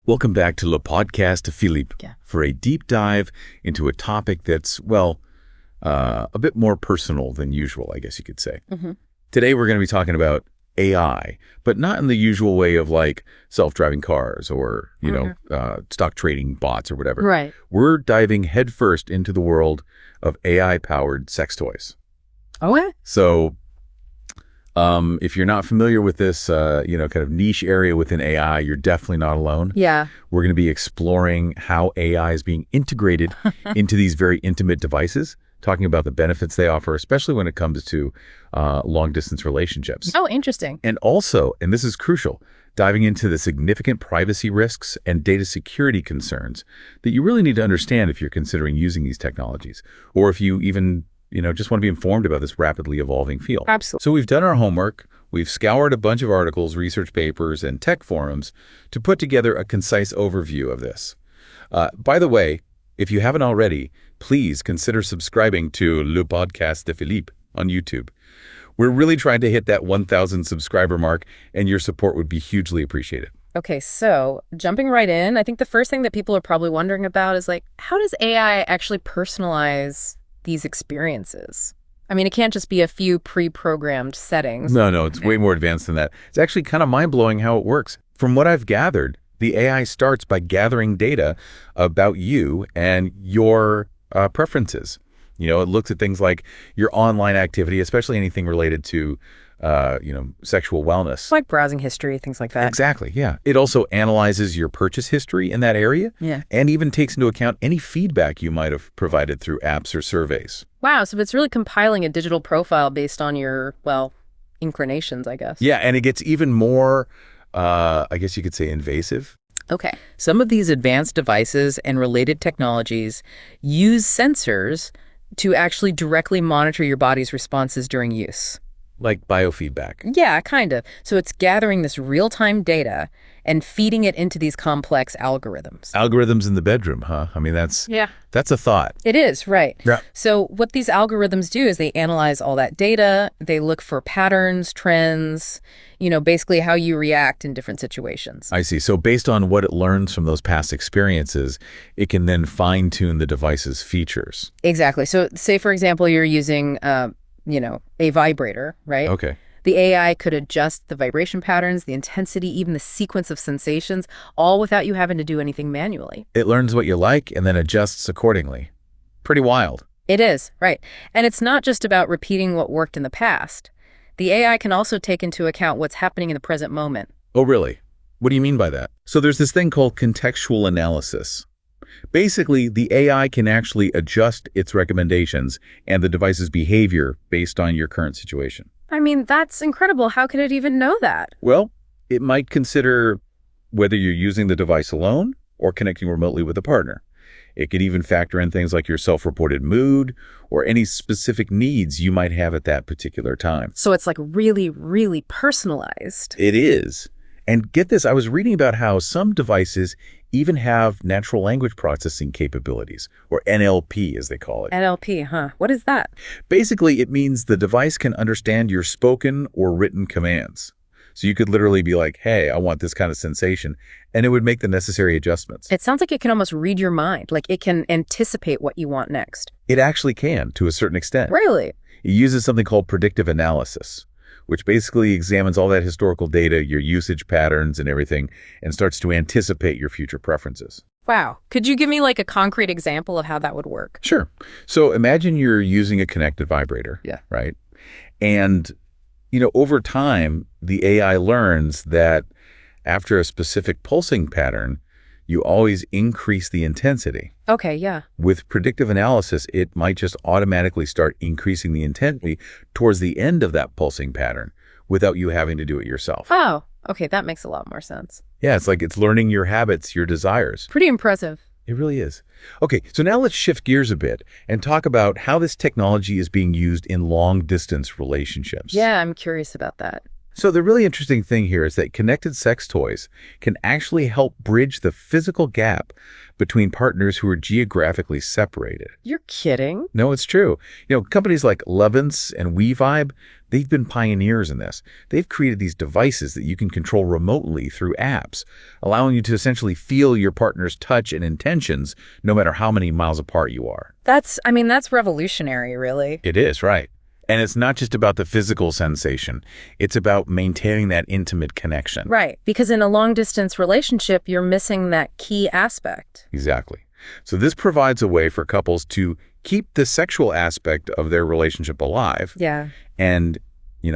Welcome back to Le Podcast Philippe for a deep dive into a topic that's, well, a bit more personal than usual, I guess you could say. Today we're going to be talking about AI, but not in the usual way of like self-driving cars or, stock trading bots or whatever. Right. We're diving headfirst into the world of AI-powered sex toys. Okay. So if you're not familiar with this, kind of niche area within AI, you're definitely not alone. Yeah. We're going to be exploring how AI is being integrated into these very intimate devices, talking about the benefits they offer, especially when it comes to long-distance relationships. Oh, interesting. And also, and this is crucial, diving into the significant privacy risks and data security concerns that you really need to understand if you're considering using these technologies, or if you even just want to be informed about this rapidly evolving field. Absolutely. So we've done our homework. We've scoured a bunch of articles, research papers, and tech forums to put together a concise overview of this. By the way, if you haven't already, please consider subscribing to Le Podcast de Philippe on YouTube. We're really trying to hit that 1,000 subscriber mark, and your support would be hugely appreciated. Okay, so jumping right in, I think the first thing that people are probably wondering about is how does AI actually personalize these experiences? I mean, it can't just be a few pre-programmed settings. No, it's way more advanced than that. It's actually kind of mind-blowing how it works. From what I've gathered, the AI starts by gathering data about you and your preferences. It looks at things like your online activity, especially anything related to sexual wellness. Like browsing history, things like that. Exactly, yeah. It also analyzes your purchase history in that area, and even takes into account any feedback you might have provided through apps or surveys. Wow, so it's really compiling a digital profile based on your, inclinations, I guess. Yeah, and it gets even more, I guess you could say, invasive. Okay. Some of these advanced devices and related technologies use sensors to actually directly monitor your body's responses during use. Like biofeedback. Yeah, kind of. So it's gathering this real-time data and feeding it into these complex algorithms. Algorithms in the bedroom, huh? I mean, that's a thought. It is, right. Yeah. So what these algorithms do is they analyze all that data. They look for patterns, trends, basically how you react in different situations. I see. So based on what it learns from those past experiences, it can then fine-tune the device's features. Exactly. So say, for example, you're using a vibrator, right? Okay. The AI could adjust the vibration patterns, the intensity, even the sequence of sensations, all without you having to do anything manually. It learns what you like and then adjusts accordingly. Pretty wild. It is, right. And it's not just about repeating what worked in the past. The AI can also take into account what's happening in the present moment. Oh, really? What do you mean by that? So there's this thing called contextual analysis. Basically, the AI can actually adjust its recommendations and the device's behavior based on your current situation. I mean, that's incredible. How could it even know that? Well, it might consider whether you're using the device alone or connecting remotely with a partner. It could even factor in things like your self-reported mood or any specific needs you might have at that particular time. So it's really, really personalized. It is. And get this, I was reading about how some devices even have natural language processing capabilities, or NLP as they call it. NLP, huh? What is that? Basically, it means the device can understand your spoken or written commands. So you could literally be like, hey, I want this kind of sensation, and it would make the necessary adjustments. It sounds like it can almost read your mind, like it can anticipate what you want next. It actually can, to a certain extent. Really? It uses something called predictive analysis, which basically examines all that historical data, your usage patterns and everything, and starts to anticipate your future preferences. Wow. Could you give me a concrete example of how that would work? Sure. So imagine you're using a connected vibrator. Yeah. Right? And, over time, the AI learns that after a specific pulsing pattern, you always increase the intensity. Okay, yeah. With predictive analysis, it might just automatically start increasing the intensity towards the end of that pulsing pattern without you having to do it yourself. Oh, okay, that makes a lot more sense. Yeah, it's like it's learning your habits, your desires. Pretty impressive. It really is. Okay, so now let's shift gears a bit and talk about how this technology is being used in long-distance relationships. Yeah, I'm curious about that. So the really interesting thing here is that connected sex toys can actually help bridge the physical gap between partners who are geographically separated. You're kidding? No, it's true. Companies like Lovins and WeVibe, They've been pioneers in this. They've created these devices that you can control remotely through apps, allowing you to essentially feel your partner's touch and intentions no matter how many miles apart you are. That's revolutionary, really. It is, right. And it's not just about the physical sensation. It's about maintaining that intimate connection. Right, because in a long-distance relationship, you're missing that key aspect. Exactly. So this provides a way for couples to keep the sexual aspect of their relationship alive. Yeah. And,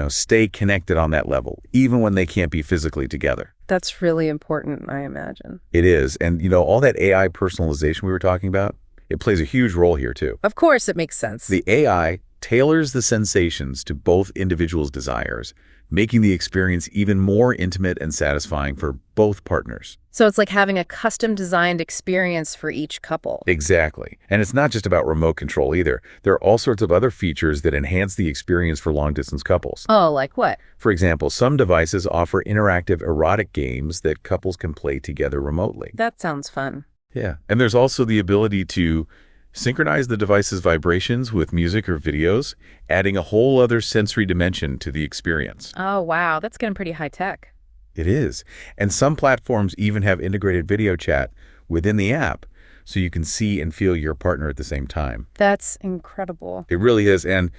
stay connected on that level, even when they can't be physically together. That's really important, I imagine. It is. And, all that AI personalization we were talking about, it plays a huge role here, too. Of course, it makes sense. The AI tailors the sensations to both individuals' desires, making the experience even more intimate and satisfying for both partners. So it's like having a custom-designed experience for each couple. Exactly. And it's not just about remote control either. There are all sorts of other features that enhance the experience for long-distance couples. Oh, like what? For example, some devices offer interactive erotic games that couples can play together remotely. That sounds fun. Yeah. And there's also the ability to synchronize the device's vibrations with music or videos, adding a whole other sensory dimension to the experience. Oh, wow. That's getting pretty high-tech. It is. And some platforms even have integrated video chat within the app, so you can see and feel your partner at the same time. That's incredible. It really is. And,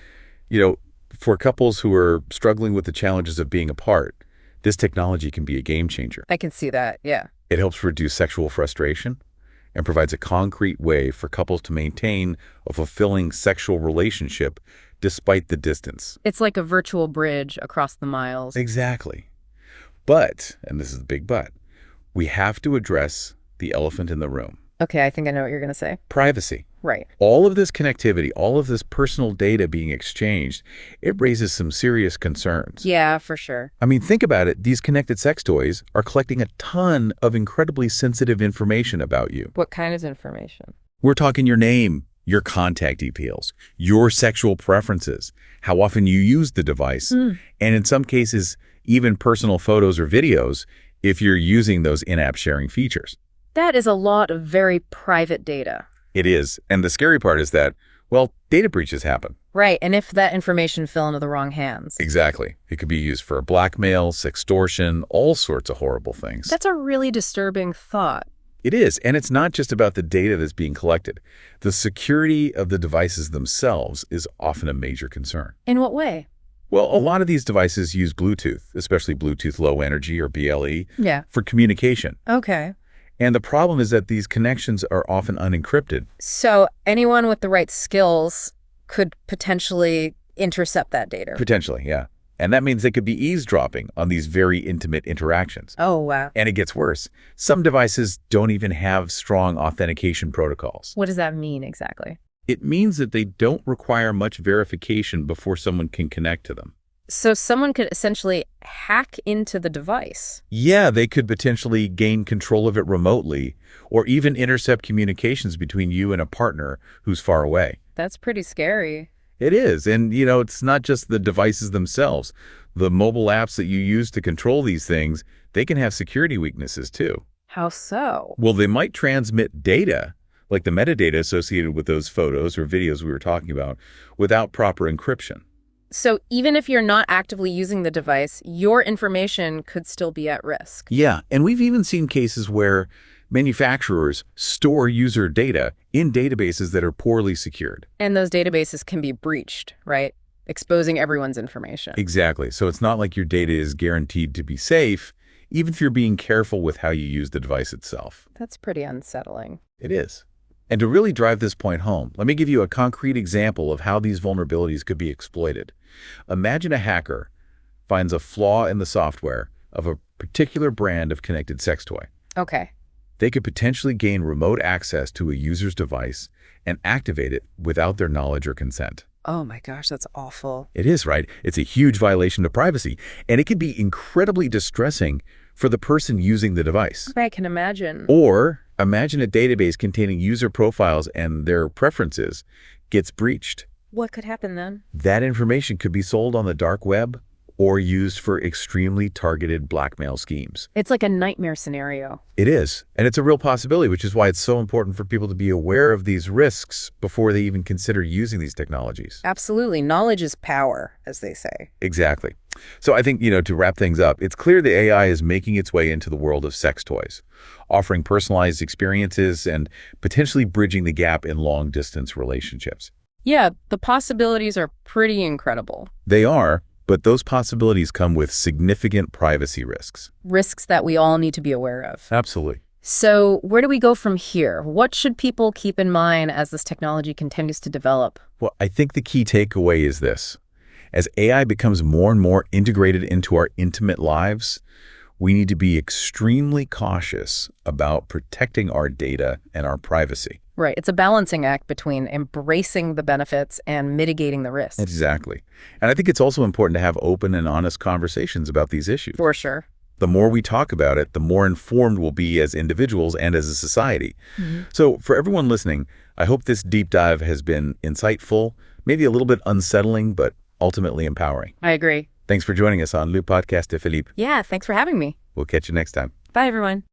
for couples who are struggling with the challenges of being apart, this technology can be a game changer. I can see that, yeah. It helps reduce sexual frustration and provides a concrete way for couples to maintain a fulfilling sexual relationship despite the distance. It's like a virtual bridge across the miles. Exactly. But, and this is the big but, we have to address the elephant in the room. Okay, I think I know what you're going to say. Privacy. Right. All of this connectivity, all of this personal data being exchanged, it raises some serious concerns. Yeah, for sure. I mean, think about it. These connected sex toys are collecting a ton of incredibly sensitive information about you. What kind of information? We're talking your name, your contact details, your sexual preferences, how often you use the device, and in some cases, even personal photos or videos if you're using those in-app sharing features. That is a lot of very private data. It is. And the scary part is that, data breaches happen. Right, and if that information fell into the wrong hands. Exactly. It could be used for blackmail, sextortion, all sorts of horrible things. That's a really disturbing thought. It is. And it's not just about the data that's being collected. The security of the devices themselves is often a major concern. In what way? Well, a lot of these devices use Bluetooth, especially Bluetooth Low Energy or BLE, for communication. Okay. And the problem is that these connections are often unencrypted. So anyone with the right skills could potentially intercept that data. Potentially, yeah. And that means they could be eavesdropping on these very intimate interactions. Oh, wow. And it gets worse. Some devices don't even have strong authentication protocols. What does that mean exactly? It means that they don't require much verification before someone can connect to them. So someone could essentially hack into the device. Yeah, they could potentially gain control of it remotely or even intercept communications between you and a partner who's far away. That's pretty scary. It is. And, it's not just the devices themselves. The mobile apps that you use to control these things, they can have security weaknesses too. How so? Well, they might transmit data, like the metadata associated with those photos or videos we were talking about, without proper encryption. So even if you're not actively using the device, your information could still be at risk. Yeah, and we've even seen cases where manufacturers store user data in databases that are poorly secured. And those databases can be breached, right? Exposing everyone's information. Exactly. So it's not like your data is guaranteed to be safe, even if you're being careful with how you use the device itself. That's pretty unsettling. It is. And to really drive this point home, let me give you a concrete example of how these vulnerabilities could be exploited. Imagine a hacker finds a flaw in the software of a particular brand of connected sex toy. Okay. They could potentially gain remote access to a user's device and activate it without their knowledge or consent. Oh my gosh, that's awful. It is, right? It's a huge violation of privacy, and it can be incredibly distressing for the person using the device. I can imagine. Or imagine a database containing user profiles and their preferences gets breached. What could happen then? That information could be sold on the dark web or used for extremely targeted blackmail schemes. It's like a nightmare scenario. It is, and it's a real possibility, which is why it's so important for people to be aware of these risks before they even consider using these technologies. Absolutely. Knowledge is power, as they say. Exactly. So I think, to wrap things up, it's clear the AI is making its way into the world of sex toys, offering personalized experiences and potentially bridging the gap in long-distance relationships. Yeah, the possibilities are pretty incredible. They are, but those possibilities come with significant privacy risks. Risks that we all need to be aware of. Absolutely. So where do we go from here? What should people keep in mind as this technology continues to develop? Well, I think the key takeaway is this. As AI becomes more and more integrated into our intimate lives, we need to be extremely cautious about protecting our data and our privacy. Right. It's a balancing act between embracing the benefits and mitigating the risks. Exactly. And I think it's also important to have open and honest conversations about these issues. For sure. The more we talk about it, the more informed we'll be as individuals and as a society. So for everyone listening, I hope this deep dive has been insightful, maybe a little bit unsettling, but ultimately empowering. I agree. Thanks for joining us on Le Podcast de Philippe. Yeah, thanks for having me. We'll catch you next time. Bye, everyone.